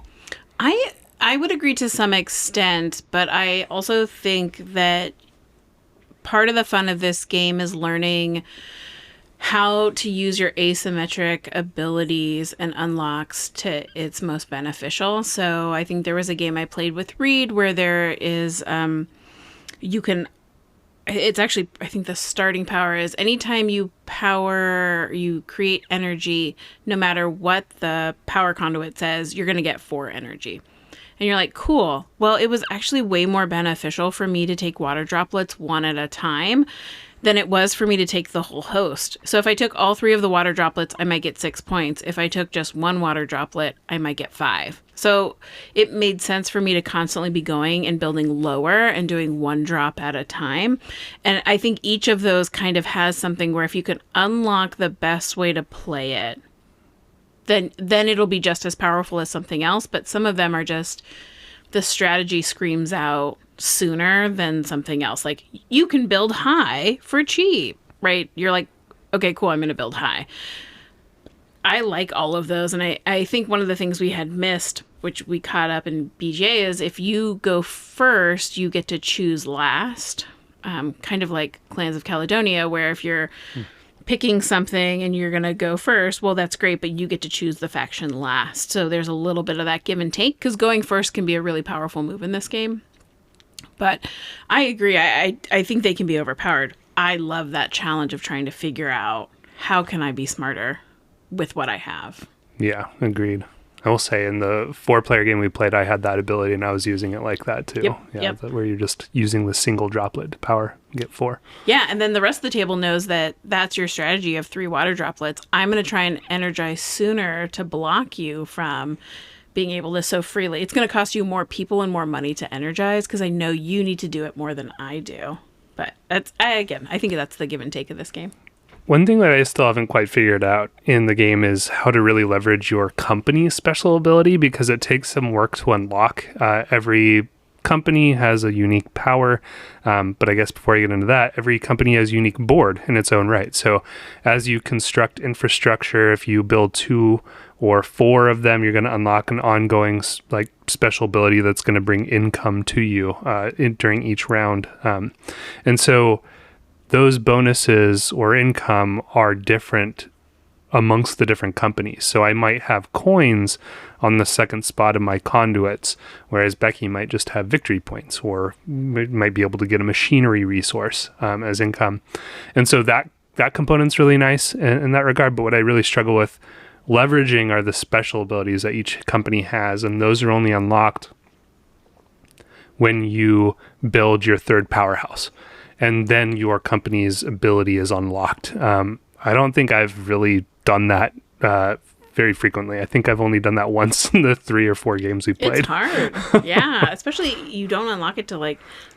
I would agree to some extent, but I also think that part of the fun of this game is learning how to use your asymmetric abilities and unlocks to its most beneficial. So I think there was a game I played with Reed where there is, it's actually, I think the starting power is anytime you create energy, no matter what the power conduit says, you're going to get 4 energy. And you're like, cool. Well, it was actually way more beneficial for me to take water droplets one at a time than it was for me to take the whole host. So if I took all 3 of the water droplets, I might get 6 points. If I took just 1 water droplet, I might get 5. So it made sense for me to constantly be going and building lower and doing 1 drop at a time. And I think each of those kind of has something where if you can unlock the best way to play it, then it'll be just as powerful as something else. But some of them are just, the strategy screams out sooner than something else. Like, you can build high for cheap, right? You're like, okay, cool, I'm going to build high. I like all of those. And I think one of the things we had missed, which we caught up in BGA, is if you go first, you get to choose last. Kind of like Clans of Caledonia, where if you're picking something and you're going to go first, well, that's great, but you get to choose the faction last. So there's a little bit of that give and take, because going first can be a really powerful move in this game. But I agree. I think they can be overpowered. I love that challenge of trying to figure out how can I be smarter with what I have. Yeah, agreed. I will say in the 4-player game we played, I had that ability and I was using it like that too. Where you're just using the single droplet to power, get 4. Yeah, and then the rest of the table knows that that's your strategy of 3 water droplets. I'm going to try and energize sooner to block you from being able to so freely. It's going to cost you more people and more money to energize because I know you need to do it more than I do. But I think that's the give and take of this game. One thing that I still haven't quite figured out in the game is how to really leverage your company's special ability, because it takes some work to unlock. Every company has a unique power, but I guess before I get into that, every company has a unique board in its own right. So as you construct infrastructure, if you build 2 or 4 of them, you're going to unlock an ongoing special ability that's going to bring income to you during each round. And so those bonuses or income are different amongst the different companies. So I might have coins on the second spot of my conduits, whereas Becky might just have victory points, or might be able to get a machinery resource as income. And so that component's really nice in that regard. But what I really struggle with leveraging are the special abilities that each company has, and those are only unlocked when you build your 3rd powerhouse. And then your company's ability is unlocked. I don't think I've really done that very frequently. I think I've only done that once in the 3 or 4 games we've played. It's hard. Yeah, especially you don't unlock it till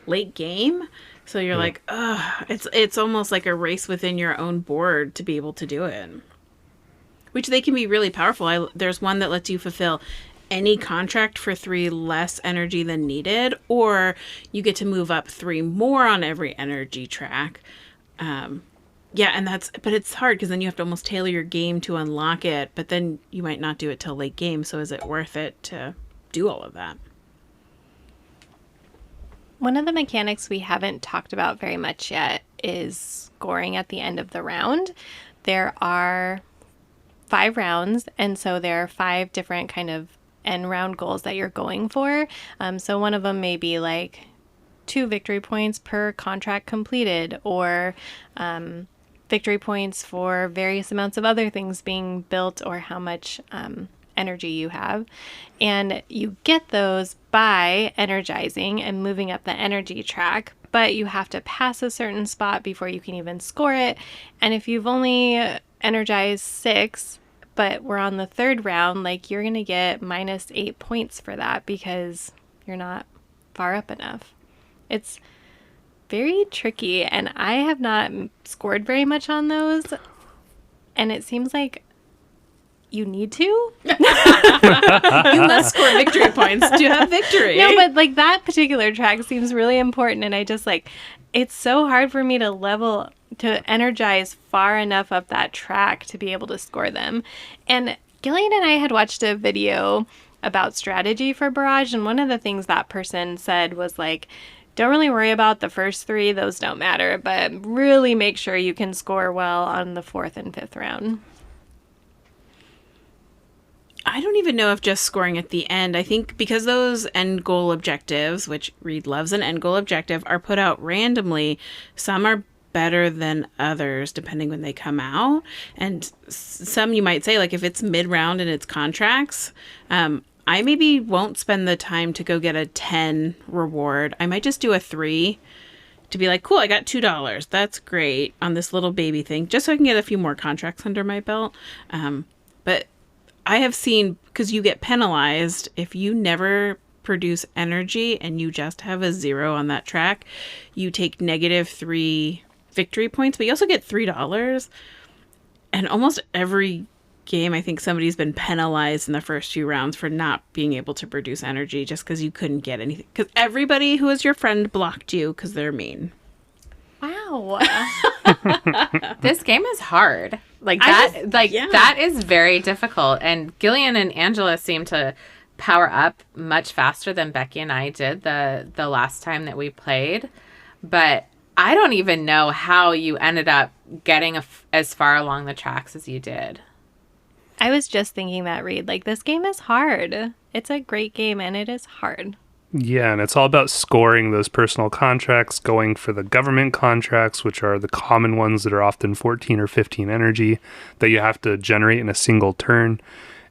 late game. So you're like, ugh. It's almost like a race within your own board to be able to do it. Which they can be really powerful. There's one that lets you fulfill any contract for 3 less energy than needed, or you get to move up 3 more on every energy track. But it's hard because then you have to almost tailor your game to unlock it, but then you might not do it till late game. So is it worth it to do all of that? One of the mechanics we haven't talked about very much yet is scoring at the end of the round. There are 5 rounds, and so there are 5 different kind of end round goals that you're going for. So one of them may be 2 victory points per contract completed, or victory points for various amounts of other things being built, or how much energy you have. And you get those by energizing and moving up the energy track, but you have to pass a certain spot before you can even score it. And if you've only energized 6, but we're on the 3rd round, you're going to get -8 points for that because you're not far up enough. It's very tricky, and I have not scored very much on those. And it seems like you need to. You must score victory points to have victory. No, but that particular track seems really important, and I just it's so hard for me to energize far enough up that track to be able to score them. And Gillian and I had watched a video about strategy for Barrage, and one of the things that person said was don't really worry about the first 3, those don't matter, but really make sure you can score well on the 4th and 5th round. I don't even know if just scoring at the end. I think because those end goal objectives, which Reed loves an end goal objective, are put out randomly, some are better than others depending when they come out. And some you might say, if it's mid-round and it's contracts, I maybe won't spend the time to go get a 10 reward. I might just do a 3 to be cool, I got $2. That's great on this little baby thing, just so I can get a few more contracts under my belt. But I have seen, because you get penalized if you never produce energy and you just have a 0 on that track, you take -3 victory points, but you also get $3. And almost every game, I think somebody's been penalized in the first few rounds for not being able to produce energy just because you couldn't get anything. Because everybody who was your friend blocked you because they're mean. Wow. This game is hard. That is very difficult. And Gillian and Angela seem to power up much faster than Becky and I did the last time that we played. But I don't even know how you ended up getting as far along the tracks as you did. I was just thinking that, Reed. This game is hard. It's a great game, and it is hard. Yeah, and it's all about scoring those personal contracts, going for the government contracts, which are the common ones that are often 14 or 15 energy that you have to generate in a single turn.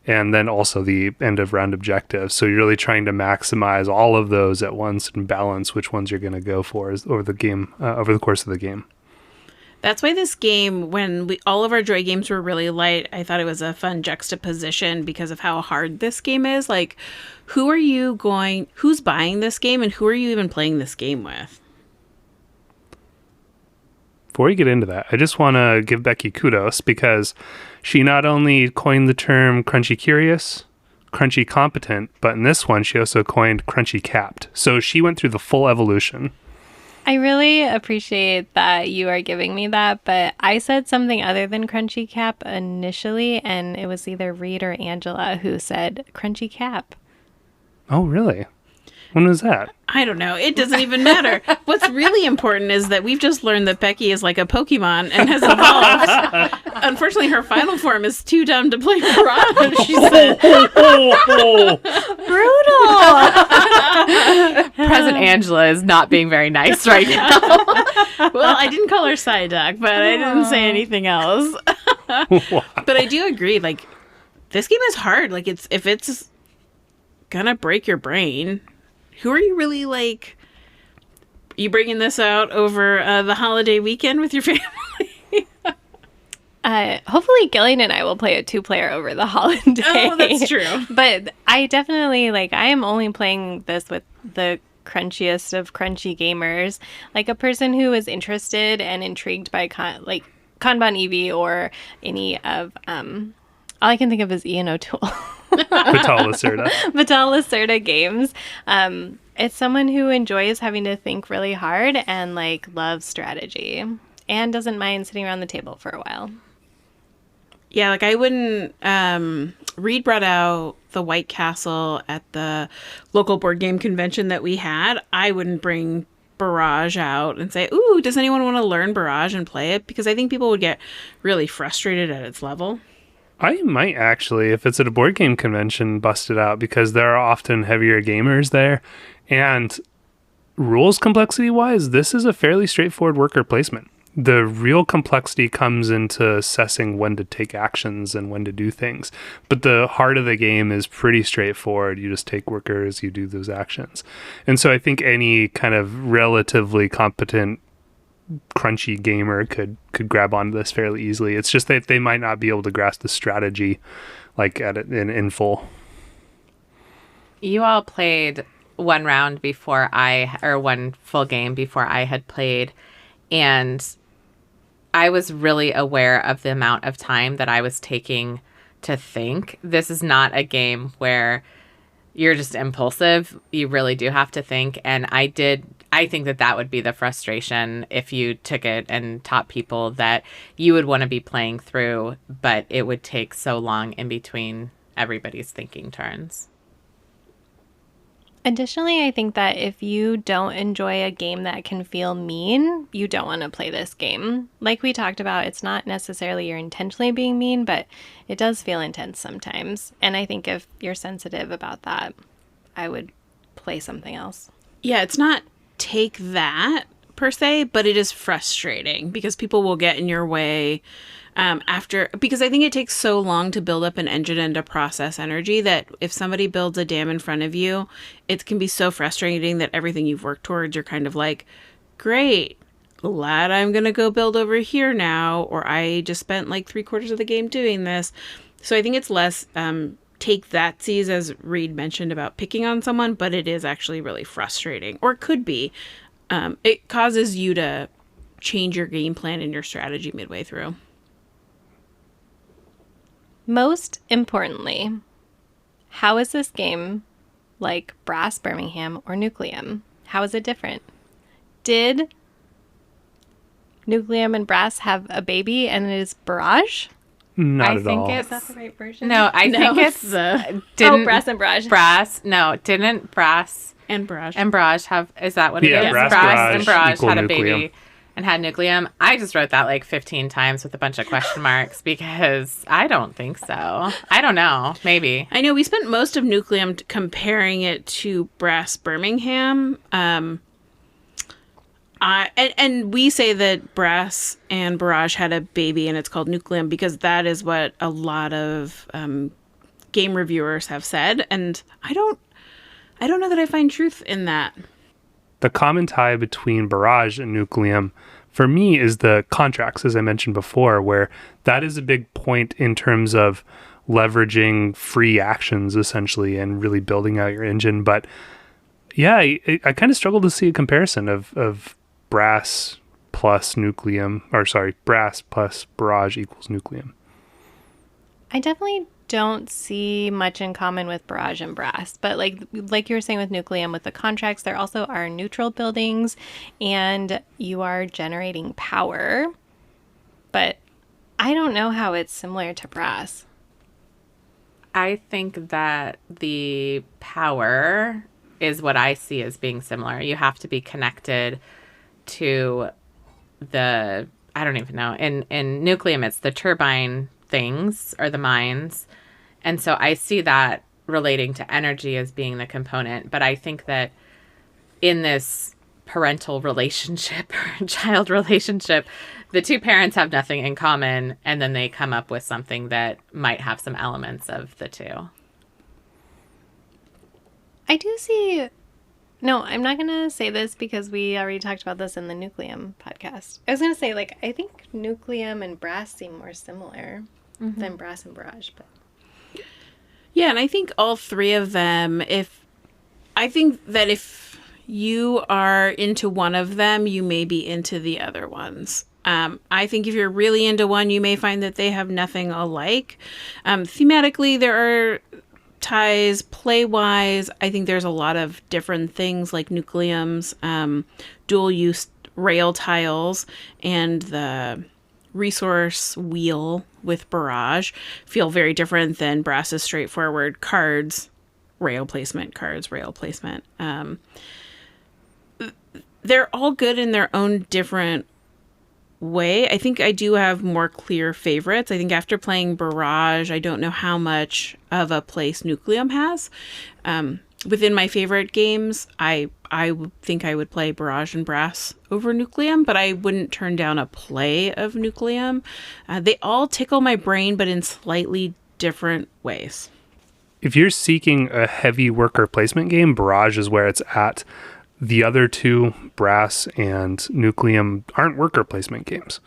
and then also the end of round objectives. So you're really trying to maximize all of those at once and balance which ones you're going to go for over the course of the game. That's why this game, when all of our Joy games were really light, I thought it was a fun juxtaposition because of how hard this game is. Like, who's buying this game, and who are you even playing this game with? Before we get into that, I just want to give Becky kudos because she not only coined the term crunchy curious, crunchy competent, but in this one, she also coined crunchy capped. So she went through the full evolution. I really appreciate that you are giving me that, but I said something other than crunchy cap initially, and it was either Reed or Angela who said crunchy cap. Oh, really? When was that? I don't know. It doesn't even matter. What's really important is that we've just learned that Becky is like a Pokemon and has evolved. Unfortunately, her final form is too dumb to play Barrage, she said. Brutal! Present Angela is not being very nice right now. Well, I didn't call her Psyduck, but I didn't say anything else. But I do agree, like, this game is hard. Like, if it's gonna break your brain, who are you really, like, you bringing this out over the holiday weekend with your family? Hopefully Gillian and I will play a 2-player over the holiday. Oh, that's true. But I definitely, I am only playing this with the crunchiest of crunchy gamers. Like, a person who is interested and intrigued by Kanban Eevee or any of, all I can think of is Ian O'Toole. Vital Lacerda. Vital Lacerda games. It's someone who enjoys having to think really hard and, loves strategy and doesn't mind sitting around the table for a while. Yeah, I wouldn't... Reed brought out the White Castle at the local board game convention that we had. I wouldn't bring Barrage out and say, ooh, does anyone want to learn Barrage and play it? Because I think people would get really frustrated at its level. I might actually, if it's at a board game convention, bust it out because there are often heavier gamers there. And rules complexity-wise, this is a fairly straightforward worker placement. The real complexity comes into assessing when to take actions and when to do things. But the heart of the game is pretty straightforward. You just take workers, you do those actions. And so I think any kind of relatively competent crunchy gamer could grab onto this fairly easily. It's just that they might not be able to grasp the strategy in full. You all played one full game before I had played, and I was really aware of the amount of time that I was taking to think. This is not a game where you're just impulsive. You really do have to think. And I think that would be the frustration if you took it and taught people that you would want to be playing through, but it would take so long in between everybody's thinking turns. Additionally, I think that if you don't enjoy a game that can feel mean, you don't want to play this game. Like we talked about, it's not necessarily you're intentionally being mean, but it does feel intense sometimes. And I think if you're sensitive about that, I would play something else. Yeah, it's not take that per se, but it is frustrating because people will get in your way because I think it takes so long to build up an engine and to process energy that if somebody builds a dam in front of you, it can be so frustrating that everything you've worked towards, you're kind of like, great, glad I'm going to go build over here now, or I just spent 3/4 of the game doing this. So I think it's less take thatsies, as Reed mentioned about picking on someone, but it is actually really frustrating, or it could be. It causes you to change your game plan and your strategy midway through. Most importantly, how is this game like Brass, Birmingham, or Nucleum? How is it different? Did Nucleum and Brass have a baby and it is Barrage? Not at all. Is that the right version? No, I think it's Brass and Barrage. Didn't Brass And Barrage. and Barrage have, is that what it is? Brass, and Barrage equal had a Nucleum. baby and had Nucleum. I just wrote that 15 times with a bunch of question marks because I don't think so. I don't know. Maybe. I know we spent most of Nucleum comparing it to Brass Birmingham. And we say that Brass and Barrage had a baby and it's called Nucleum because that is what a lot of game reviewers have said, and I don't know that I find truth in that. The common tie between Barrage and Nucleum for me is the contracts, as I mentioned before, where that is a big point in terms of leveraging free actions essentially and really building out your engine. But yeah, I kind of struggle to see a comparison of Brass plus Nucleum, or sorry, Brass plus Barrage equals Nucleum. I definitely don't see much in common with Barrage and Brass, but like you were saying with Nucleum, with the contracts, there also are neutral buildings, and you are generating power. But I don't know how it's similar to Brass. I think that the power is what I see as being similar. You have to be connected to the, I don't even know. In Nucleum, it's the turbine things or the mines. And so I see that relating to energy as being the component. But I think that in this parental relationship or child relationship, the two parents have nothing in common, and then they come up with something that might have some elements of the two. I do see... No, I'm not going to say this because we already talked about this in the Nucleum podcast. I was going to say, I think Nucleum and Brass seem more similar than Brass and Barrage, but... Yeah, and I think all three of them, if you are into one of them, you may be into the other ones. I think if you're really into one, you may find that they have nothing alike. Thematically, there are ties. Play-wise, I think there's a lot of different things like Nucleum's dual-use rail tiles and the resource wheel with Barrage feel very different than Brass's straightforward cards, rail placement. They're all good in their own different way. I think I do have more clear favorites. I think after playing Barrage, I don't know how much of a place Nucleum has. Within my favorite games, I think I would play Barrage and Brass over Nucleum, but I wouldn't turn down a play of Nucleum. They all tickle my brain, but in slightly different ways. If you're seeking a heavy worker placement game, Barrage is where it's at. The other two, Brass and Nucleum, aren't worker placement games.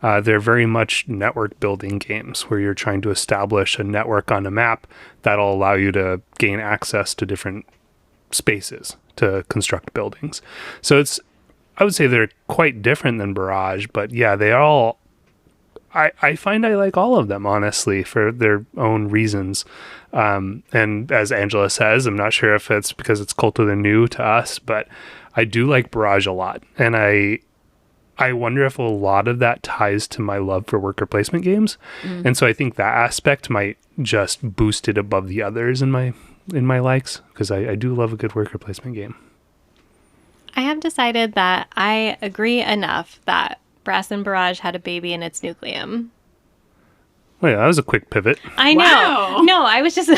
They're very much network building games where you're trying to establish a network on a map that'll allow you to gain access to different spaces to construct buildings. So I would say they're quite different than Barrage, but yeah, they all, I find I like all of them, honestly, for their own reasons. And as Angela says, I'm not sure if it's because it's Cult of the New to us, but I do like Barrage a lot. And I wonder if a lot of that ties to my love for worker placement games. And so I think that aspect might just boost it above the others in my likes, because I do love a good worker placement game. I have decided that I agree enough that Brass and Barrage had a baby and it's Nucleum. Well, yeah, that was a quick pivot. I know. Wow. No, I was just...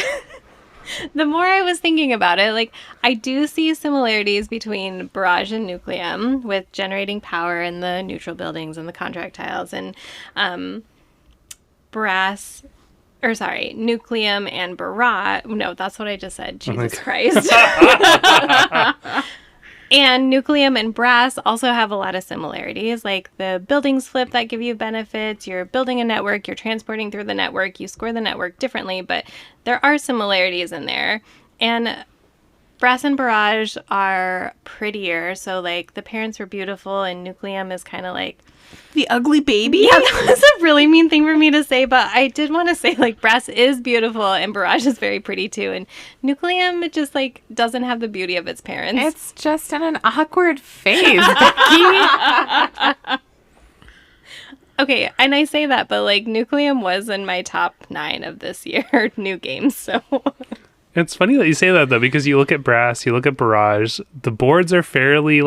The more I was thinking about it, I do see similarities between Barrage and Nucleum with generating power in the neutral buildings and the contract tiles, and Nucleum and Barrage. No, that's what I just said. Jesus Christ. And Nucleum and Brass also have a lot of similarities, like the buildings flip that give you benefits. You're building a network, you're transporting through the network, you score the network differently, but there are similarities in there. And Brass and Barrage are prettier, so the parents were beautiful, and Nucleum is kind of the ugly baby. Yeah, that was a really mean thing for me to say, but I did want to say Brass is beautiful and Barrage is very pretty too, and Nucleum just doesn't have the beauty of its parents. It's just in an awkward phase, Becky. Okay, and I say that, but Nucleum was in my top 9 of this year new games, so. It's funny that you say that though, because you look at Brass, you look at Barrage, the boards are fairly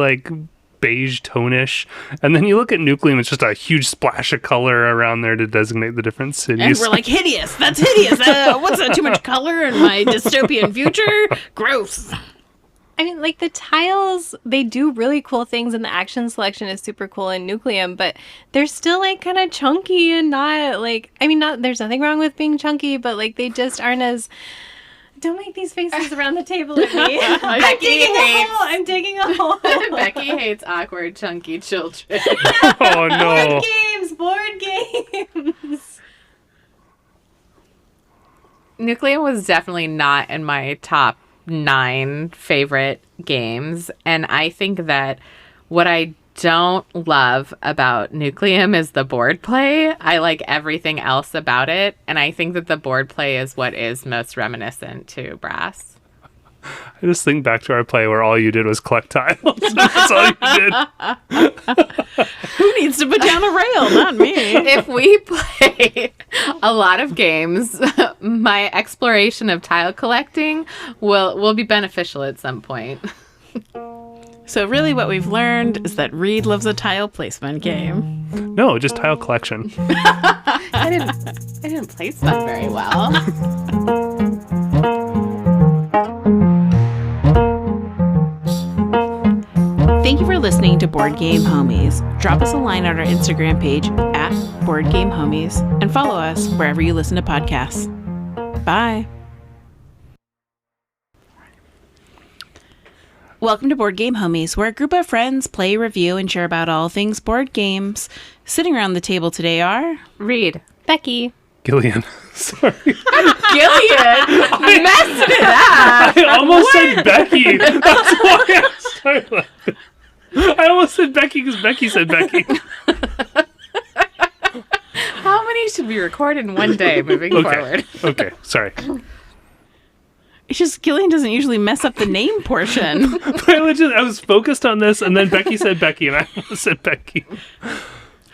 beige tonish, and then you look at Nucleum, it's just a huge splash of color around there to designate the different cities. And we're hideous. That's hideous. What's that? Too much color in my dystopian future? Gross. I mean, like the tiles, they do really cool things, and the action selection is super cool in Nucleum, but they're still like kind of chunky and not like, I mean, not there's nothing wrong with being chunky, but like they just aren't as. Don't make these faces around the table at me. I'm digging a hole. Becky hates awkward, chunky children. Oh no. Board games. Nucleum was definitely not in my top 9 favorite games. And I think that what I don't love about Nucleum is the board play. I like everything else about it. And I think that the board play is what is most reminiscent to Brass. I just think back to our play where all you did was collect tiles. That's all you did. Who needs to put down a rail? Not me. If we play a lot of games, my exploration of tile collecting will be beneficial at some point. So really what we've learned is that Reed loves a tile placement game. No, just tile collection. I didn't place them very well. Thank you for listening to Board Game Homies. Drop us a line on our Instagram page at Board Game Homies and follow us wherever you listen to podcasts. Bye. Welcome to Board Game Homies, where a group of friends play, review, and share about all things board games. Sitting around the table today are... Reed. Becky. Gillian. Sorry. Gillian messed it up. I almost said Becky. That's why I started laughing. I almost said Becky because Becky said Becky. How many should we record in one day moving forward? Okay, sorry. It's just Gillian doesn't usually mess up the name portion. I was focused on this, and then Becky said Becky, and I almost said Becky.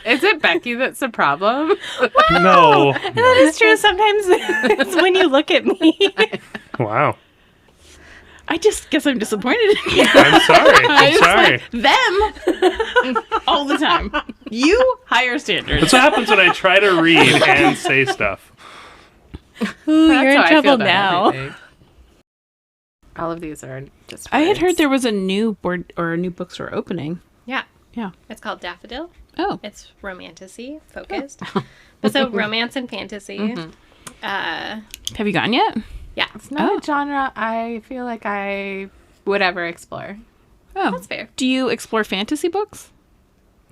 Is it Becky that's a problem? No. That is true. Sometimes it's when you look at me. Wow. I just guess I'm disappointed in you. I'm sorry. I'm sorry. Them all the time. You higher standards. That's what happens when I try to read and say stuff. Ooh, That's you're in how I feel trouble about now. everything. All of these are just I had words. heard there was a new board or a new bookstore opening. Yeah. Yeah. It's called Daffodil. Oh. It's romantasy focused. But so romance and fantasy. Have you gone yet? Yeah. It's not a genre I feel like I would ever explore. Oh. That's fair. Do you explore fantasy books?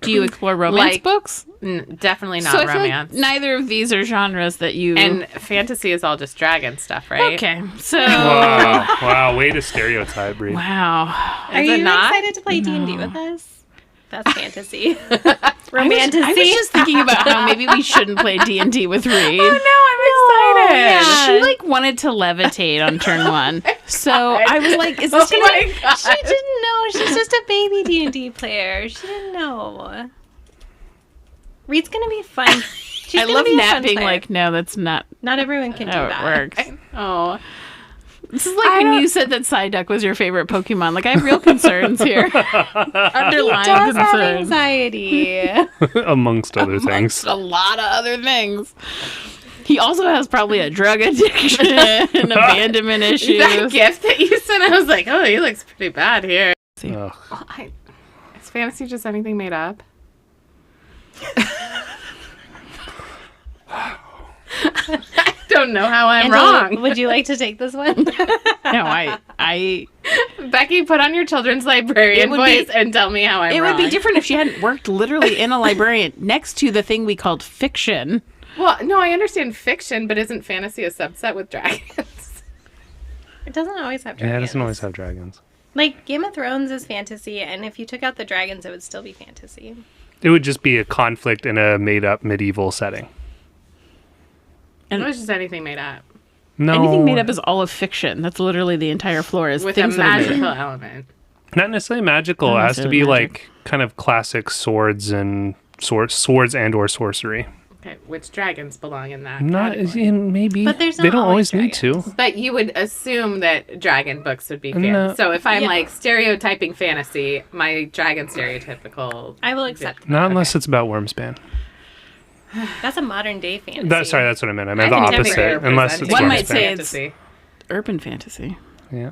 Do you explore romance Like, books? Definitely not So I feel like romance. neither of these are genres that you... And fantasy is all just dragon stuff, right? Okay. So... Wow. Way to stereotype, Reed. Wow. Are Is you it not? excited to play D&D with us? That's fantasy. I was just thinking about how maybe we shouldn't play D&D with Reed. Oh, no, I'm excited. She like wanted to levitate on turn 1. So I was like, is this Oh my God. She didn't know. She's just a baby D&D player. She didn't know. Reed's gonna be fun. She's I gonna love be a Nat fun being player. like, no, that's not Not everyone can do how that. it works. Oh, This is like when you said that Psyduck was your favorite Pokemon. Like, I have real concerns here. Underlying Does have concerns. anxiety. Amongst other things. Amongst a lot of other things. He also has probably a drug addiction and abandonment issues. that gift that you sent, I was like, oh, he looks pretty bad here. Ugh. Well, is fantasy just anything made up? I don't know how I'm Angela, wrong. would you like to take this one? No, I Becky, put on your children's librarian It would voice be- and tell me how I'm it wrong. would be different if she hadn't worked literally in a librarian next to the thing we called fiction. Well, no, I understand fiction, but isn't fantasy a subset with dragons? It doesn't always have Yeah, dragons. it doesn't always have dragons. Like, Game of Thrones is fantasy, and if you took out the dragons, it would still be fantasy. It would just be a conflict in a made-up medieval setting. And It was just anything made up No. anything made up is all of fiction. That's literally the entire floor is with things a that are made magical up. element. Not necessarily magical. Not It has to necessarily be magic. like kind of classic swords and swords and or sorcery. Okay, which dragons belong in that Not category? maybe. But there's they not don't always always need to. But you would assume that dragon books would be No. fantasy. So if I'm Yeah. like stereotyping fantasy, my dragon stereotypical. I will accept Not unless it's about Wormspan. That's a modern day fantasy. That's what I meant. I meant the can opposite. never Unless it's One Wormspan. might say fantasy. urban fantasy. Yeah.